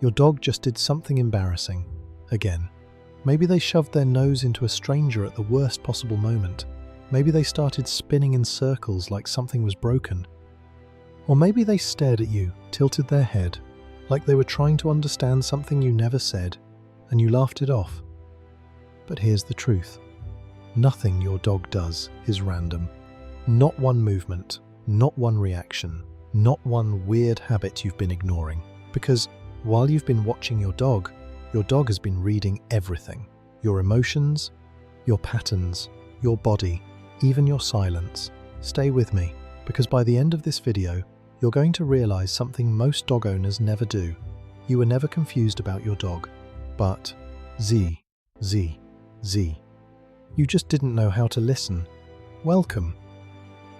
Your dog just did something embarrassing. Again. Maybe they shoved their nose into a stranger at the worst possible moment. Maybe they started spinning in circles like something was broken. Or maybe they stared at you, tilted their head, like they were trying to understand something you never said, and you laughed it off. But here's the truth. Nothing your dog does is random. Not one movement, not one reaction, not one weird habit you've been ignoring. Because while you've been watching your dog has been reading everything. Your emotions, your patterns, your body, even your silence. Stay with me, because by the end of this video, you're going to realize something most dog owners never do. You were never confused about your dog, but you just didn't know how to listen. Welcome.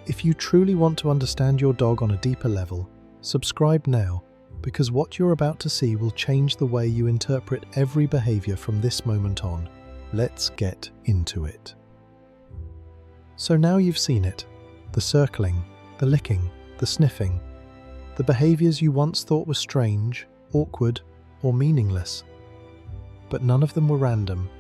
If you truly want to understand your dog on a deeper level, subscribe now, because what you're about to see will change the way you interpret every behavior from this moment on. Let's get into it. So now you've seen it. The circling, the licking, the sniffing. The behaviors you once thought were strange, awkward, or meaningless. But none of them were random.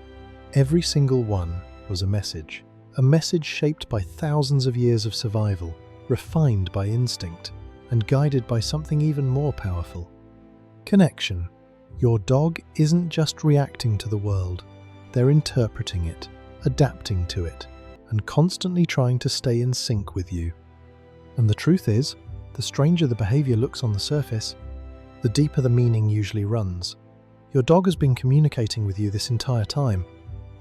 Every single one was a message. A message shaped by thousands of years of survival, refined by instinct, and guided by something even more powerful. Connection. Your dog isn't just reacting to the world. They're interpreting it, adapting to it, and constantly trying to stay in sync with you. And the truth is, the stranger the behavior looks on the surface, the deeper the meaning usually runs. Your dog has been communicating with you this entire time,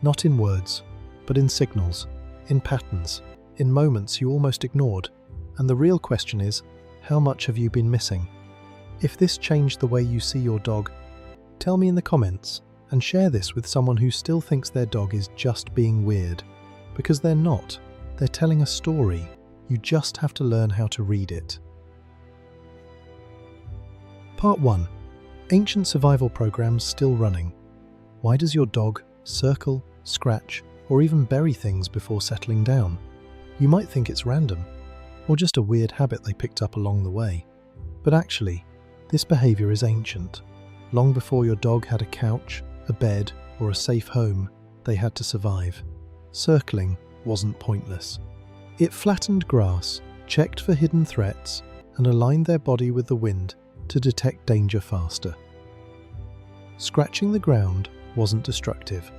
not in words, but in signals, in patterns, in moments you almost ignored. And the real question is, how much have you been missing? If this changed the way you see your dog, tell me in the comments and share this with someone who still thinks their dog is just being weird. Because they're not. They're telling a story. You just have to learn how to read it. Part 1. Ancient survival programs still running. Why does your dog circle, scratch, or even bury things before settling down? You might think it's random, or just a weird habit they picked up along the way. But actually, this behavior is ancient. Long before your dog had a couch, a bed, or a safe home, they had to survive. Circling wasn't pointless. It flattened grass, checked for hidden threats, and aligned their body with the wind to detect danger faster. Scratching the ground wasn't destructive.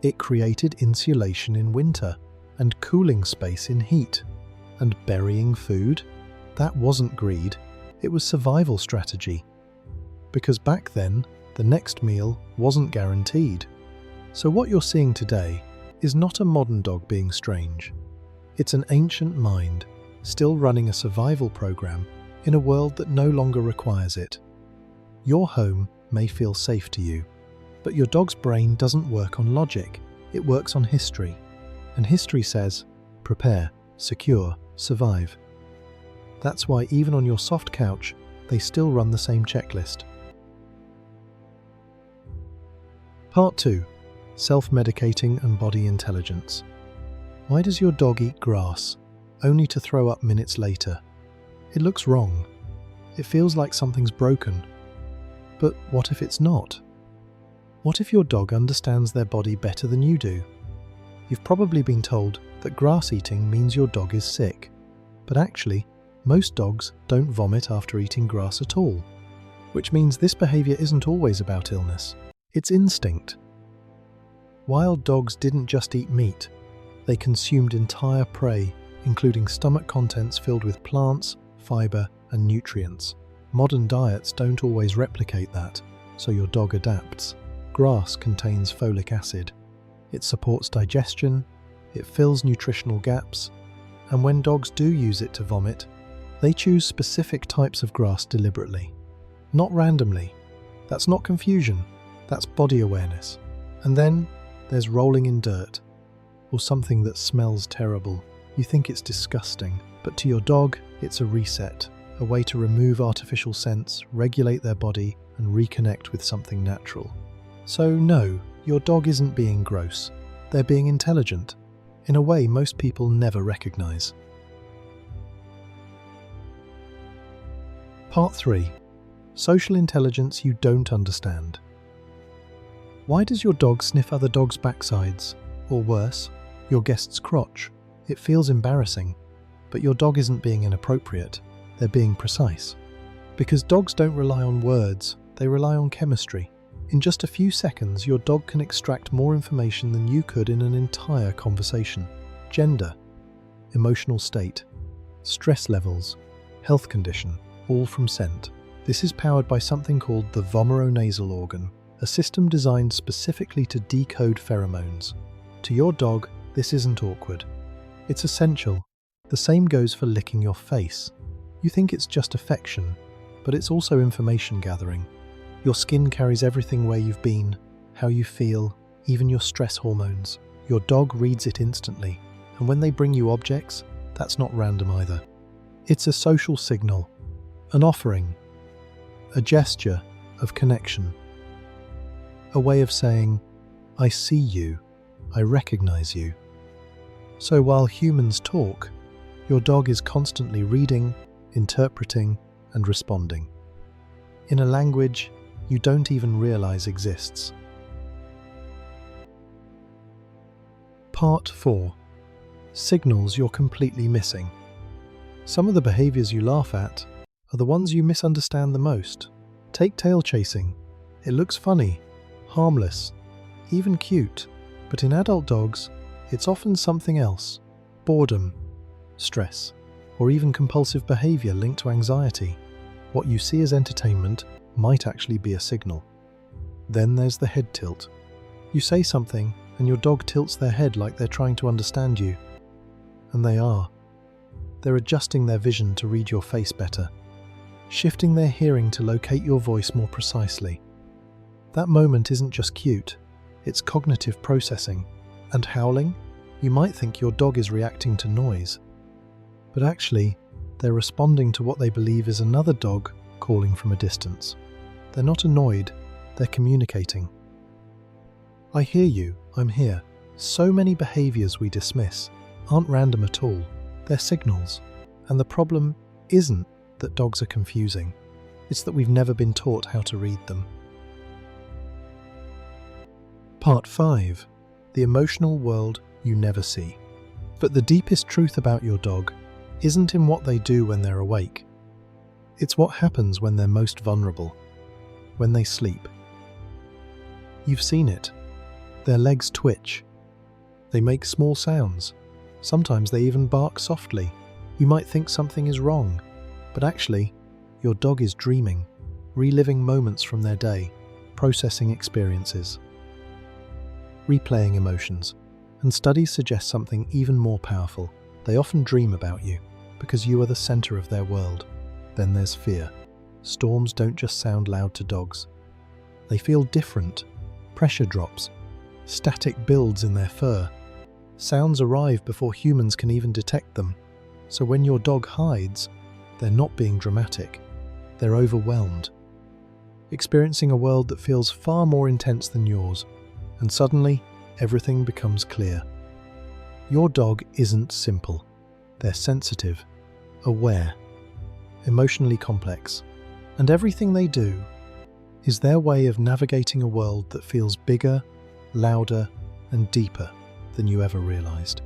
It created insulation in winter and cooling space in heat. And burying food? That wasn't greed, it was survival strategy. Because back then, the next meal wasn't guaranteed. So what you're seeing today is not a modern dog being strange. It's an ancient mind, still running a survival program in a world that no longer requires it. Your home may feel safe to you, but your dog's brain doesn't work on logic, it works on history. And history says, prepare, secure, survive. That's why even on your soft couch, they still run the same checklist. Part 2. Self-Medicating and Body Intelligence. Why does your dog eat grass, only to throw up minutes later? It looks wrong. It feels like something's broken. But what if it's not? What if your dog understands their body better than you do? You've probably been told that grass eating means your dog is sick. But actually, most dogs don't vomit after eating grass at all. Which means this behavior isn't always about illness. It's instinct. Wild dogs didn't just eat meat. They consumed entire prey, including stomach contents filled with plants, fiber, and nutrients. Modern diets don't always replicate that, so your dog adapts. Grass contains folic acid. It supports digestion, it fills nutritional gaps, and when dogs do use it to vomit, they choose specific types of grass deliberately. Not randomly. That's not confusion, that's body awareness. And then there's rolling in dirt, or something that smells terrible. You think it's disgusting, but to your dog, it's a reset, a way to remove artificial scents, regulate their body, and reconnect with something natural. So no, your dog isn't being gross. They're being intelligent, in a way most people never recognize. Part 3. social intelligence you don't understand. Why does your dog sniff other dogs' backsides? Or worse, your guest's crotch? It feels embarrassing, but your dog isn't being inappropriate, they're being precise. Because dogs don't rely on words, they rely on chemistry. In just a few seconds, your dog can extract more information than you could in an entire conversation. Gender, emotional state, stress levels, health condition, all from scent. This is powered by something called the vomeronasal organ, a system designed specifically to decode pheromones. To your dog, this isn't awkward. It's essential. The same goes for licking your face. You think it's just affection, but it's also information gathering. Your skin carries everything: where you've been, how you feel, even your stress hormones. Your dog reads it instantly, and when they bring you objects, that's not random either. It's a social signal, an offering, a gesture of connection. A way of saying, I see you, I recognize you. So while humans talk, your dog is constantly reading, interpreting, and responding. In a language you don't even realize exists. Part 4. Signals you're completely missing. Some of the behaviors you laugh at are the ones you misunderstand the most. Take tail chasing. It looks funny, harmless, even cute, but in adult dogs, it's often something else: boredom, stress, or even compulsive behavior linked to anxiety. What you see as entertainment might actually be a signal. Then there's the head tilt. You say something and your dog tilts their head like they're trying to understand you. And they are. They're adjusting their vision to read your face better, shifting their hearing to locate your voice more precisely. That moment isn't just cute, it's cognitive processing. And howling? You might think your dog is reacting to noise, but actually, they're responding to what they believe is another dog calling from a distance. They're not annoyed, they're communicating. I hear you, I'm here. So many behaviors we dismiss aren't random at all, they're signals. And the problem isn't that dogs are confusing, it's that we've never been taught how to read them. Part 5. The emotional world you never see. But the deepest truth about your dog isn't in what they do when they're awake. It's what happens when they're most vulnerable, when they sleep. You've seen it. Their legs twitch. They make small sounds. Sometimes they even bark softly. You might think something is wrong, but actually, your dog is dreaming, reliving moments from their day, processing experiences, replaying emotions. And studies suggest something even more powerful. They often dream about you, because you are the center of their world. Then there's fear. Storms don't just sound loud to dogs. They feel different. Pressure drops. Static builds in their fur. Sounds arrive before humans can even detect them. So when your dog hides, they're not being dramatic. They're overwhelmed, experiencing a world that feels far more intense than yours. And suddenly, everything becomes clear. Your dog isn't simple. They're sensitive, aware, emotionally complex, and everything they do is their way of navigating a world that feels bigger, louder, and deeper than you ever realized.